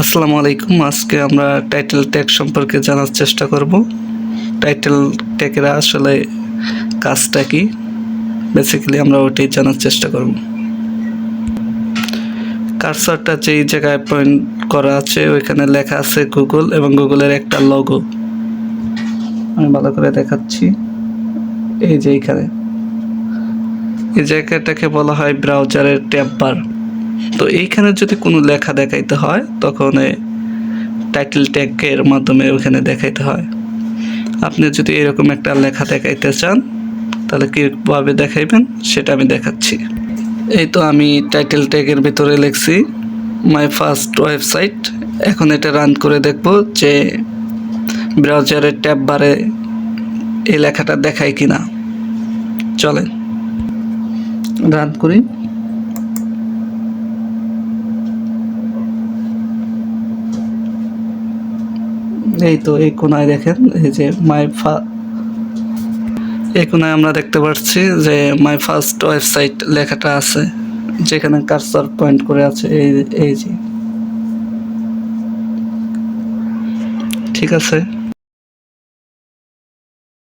আসসালামু আলাইকুম। আজকে আমরা টাইটেল ট্যাগ সম্পর্কে জানার চেষ্টা করব। টাইটেল ট্যাগের আসলে কাজটা কি, বেসিক্যালি আমরা ওটাই জানার চেষ্টা করব। কার্সারটা যেই জায়গায় পয়েন্ট করা আছে ওইখানে লেখা আছে গুগল এবং গুগলের একটা লোগো। আমি ভালো করে দেখাচ্ছি। এই যে এইখানে এই জায়গাটাকে বলা হয় ব্রাউজারের ট্যাব বার। তো এইখানে যদি কোনো লেখা দেখাইতে হয় তখন টাইটেল ট্যাগের মাধ্যমে ওখানে দেখাইতে হয়। আপনি যদি এরকম একটা লেখা দেখাইতে চান তাহলে কীভাবে দেখাইবেন সেটা আমি দেখাচ্ছি। এই তো আমি টাইটেল ট্যাগের ভিতরে লিখছি মাই ফার্স্ট ওয়েবসাইট। এখন এটা রান করে দেখব যে ব্রাউজারের ট্যাব বারে এই লেখাটা দেখায় কিনা। চলেন রান করি। এই তো এই কোনায় দেখেন, এই যে এই কোনায় আমরা দেখতে পাচ্ছি যে মাই ফার্স্ট ওয়েবসাইট লেখাটা আছে, যেখানে কার্সর পয়েন্ট করে আছে। এই যে ঠিক আছে।